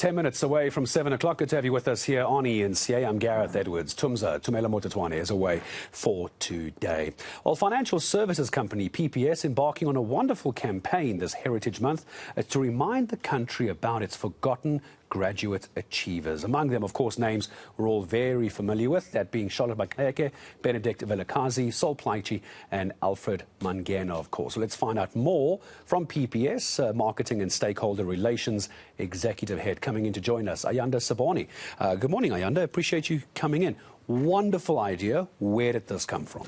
10 minutes away from 7 o'clock. Good to have you with us here on eNCA. I'm Gareth Edwards. Tumza Tumela Motetwane is away for today. Well, financial services company PPS embarking on a wonderful campaign this Heritage Month to remind the country about its forgotten graduate achievers. Among them, of course, names we're all very familiar with, that being Charlette Maxeke, Benedict Vilakazi, Plaatije and Alfred Mangena, of course. So let's find out more from PPS, Marketing and Stakeholder Relations Executive Head, coming in to join us, Ayanda Seboni. Good morning, Ayanda. Appreciate you coming in. Wonderful idea. Where did this come from?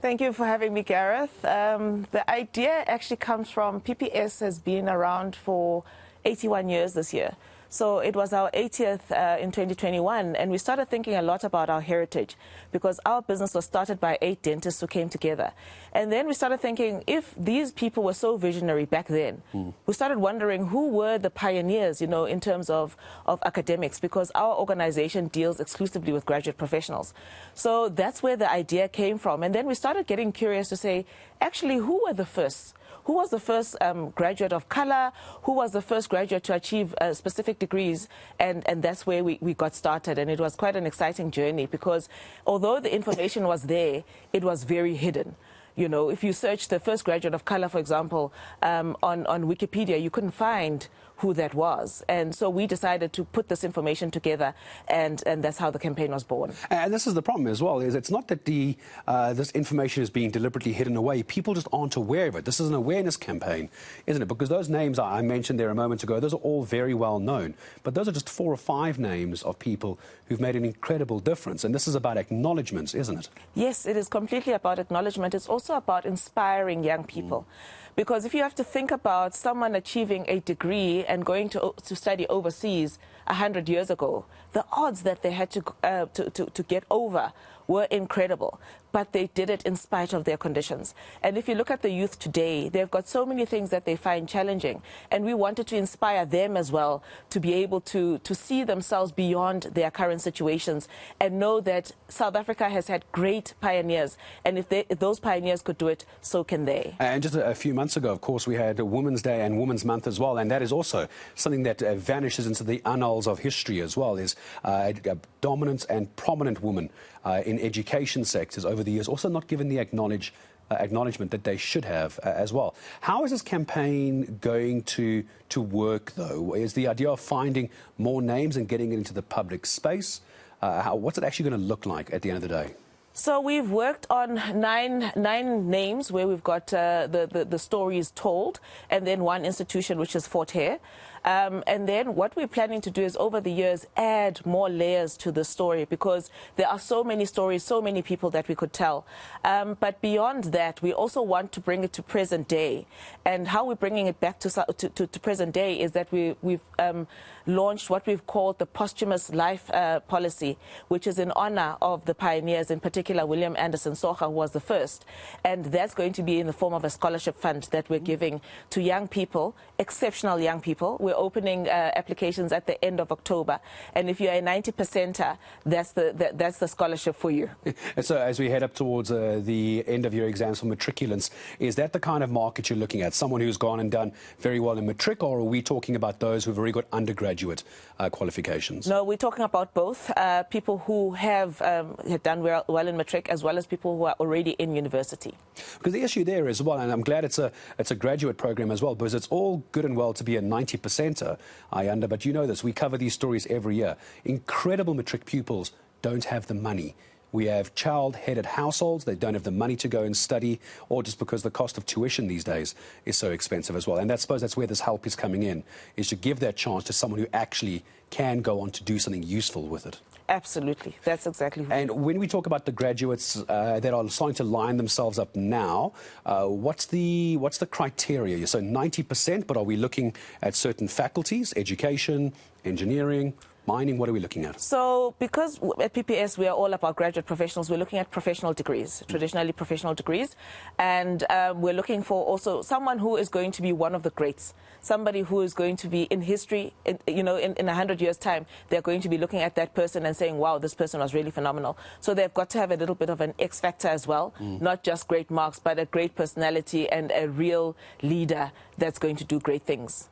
Thank you for having me, Gareth. The idea actually comes from PPS has been around for 81 years this year. So it was our 80th in 2021, and we started thinking a lot about our heritage because our business was started by 8 dentists who came together. And then we started thinking, if these people were so visionary back then, we started wondering who were the pioneers, in terms of academics, because our organization deals exclusively with graduate professionals. So that's where the idea came from. And then we started getting curious to say, actually, who were the first? Who was the first graduate of color? Who was the first graduate to achieve specific degrees? And that's where we got started. And it was quite an exciting journey because although the information was there, it was very hidden. If you search the first graduate of color, for example, on Wikipedia, you couldn't find who that was. And so we decided to put this information together, and that's how the campaign was born. And this is the problem as well, is it's not that this information is being deliberately hidden away. People just aren't aware of it. This is an awareness campaign, isn't it? Because those names I mentioned there a moment ago, those are all very well known. But those are just 4 or 5 names of people who've made an incredible difference. And this is about acknowledgements, isn't it? Yes, it is completely about acknowledgement. It's also about inspiring young people. Because if you have to think about someone achieving a degree and going to study overseas 100 years ago, the odds that they had to get over were incredible. But they did it in spite of their conditions. And if you look at the youth today, they've got so many things that they find challenging. And we wanted to inspire them as well to be able to see themselves beyond their current situations and know that South Africa has had great pioneers. And if those pioneers could do it, so can they. And just a few months ago, of course, we had Women's Day and Women's Month as well. And that is also something that vanishes into the annals of history as well, is a dominant and prominent woman in education sectors over the years, also not given the acknowledgement that they should have as well. How is this campaign going to work, though? Is the idea of finding more names and getting it into the public space? What's it actually going to look like at the end of the day? So we've worked on nine names where we've got the stories told, and then 1 institution, which is Fort Hare. And then what we're planning to do is over the years add more layers to the story, because there are so many stories, so many people that we could tell. But beyond that, we also want to bring it to present day. And how we're bringing it back to present day is that we've launched what we've called the posthumous life policy, which is in honor of the pioneers, in particular William Anderson Soga, who was the first. And that's going to be in the form of a scholarship fund that we're giving to young people, exceptional young people. We're opening applications at the end of October, and if you're a 90%er, that's the scholarship for you. And so as we head up towards the end of your exams for matriculants, is that the kind of market you're looking at? Someone who's gone and done very well in matric, or are we talking about those who've already got undergraduate qualifications? No, we're talking about both people who have done well in matric, as well as people who are already in university. Because the issue there as well, and I'm glad it's a graduate program as well, because it's all good and well to be a 90%. Ayanda, but you know this, we cover these stories every year. Incredible matric pupils don't have the money. We have child-headed households, they don't have the money to go and study, or just because the cost of tuition these days is so expensive as well. And I suppose that's where this help is coming in, is to give that chance to someone who actually can go on to do something useful with it. Absolutely. That's exactly right. And when we talk about the graduates that are starting to line themselves up now, what's the criteria? So 90%, but are we looking at certain faculties, education, engineering, mining? What are we looking at? So because at PPS we are all about graduate professionals, we're looking at professional degrees, traditionally professional degrees, and we're looking for also someone who is going to be one of the greats, somebody who is going to be in history, in 100 years' time, they're going to be looking at that person and saying, wow, this person was really phenomenal. So they've got to have a little bit of an X factor as well, not just great marks, but a great personality and a real leader that's going to do great things.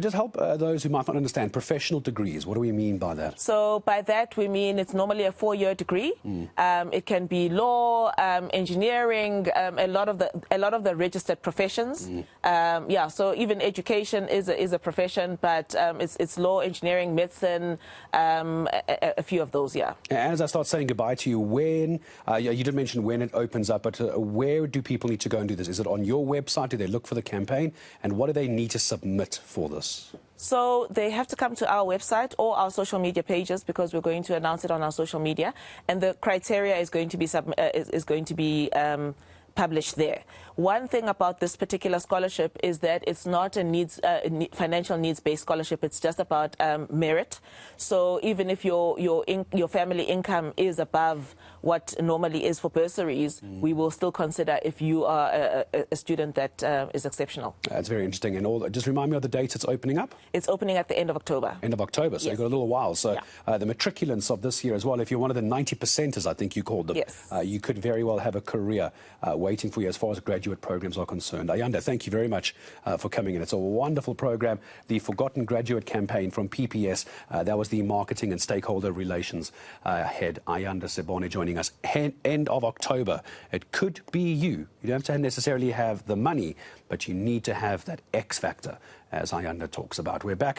Just help those who might not understand professional degrees. What do we mean by that? So by that we mean it's normally a 4-year degree. It can be law, engineering, a lot of the registered professions. Yeah, so even education is a profession, but it's law, engineering, medicine, a few of those. Yeah. And as I start saying goodbye to you, when you did mention when it opens up, but where do people need to go and do this? Is it on your website? Do they look for the campaign? And what do they need to submit for this? So they have to come to our website or our social media pages, because we're going to announce it on our social media, and the criteria is going to be published there. One thing about this particular scholarship is that it's not a financial needs-based scholarship. It's just about merit. So even if your family income is above what normally is for bursaries, we will still consider if you are a student that is exceptional. That's very interesting. And just remind me of the dates it's opening up. It's opening at the end of October. End of October, so Yes. you've got a little while. So Yeah. the matriculants of this year as well, if you're one of the 90%ers, I think you called them, Yes. You could very well have a career waiting for you as far as graduate programs are concerned. Ayanda, thank you very much for coming in. It's a wonderful program, the Forgotten Graduate Campaign from PPS. That was the Marketing and Stakeholder Relations head, Ayanda Seboni, joining us. End of October. It could be you. You don't have to necessarily have the money, but you need to have that X factor, as Ayanda talks about. We're back.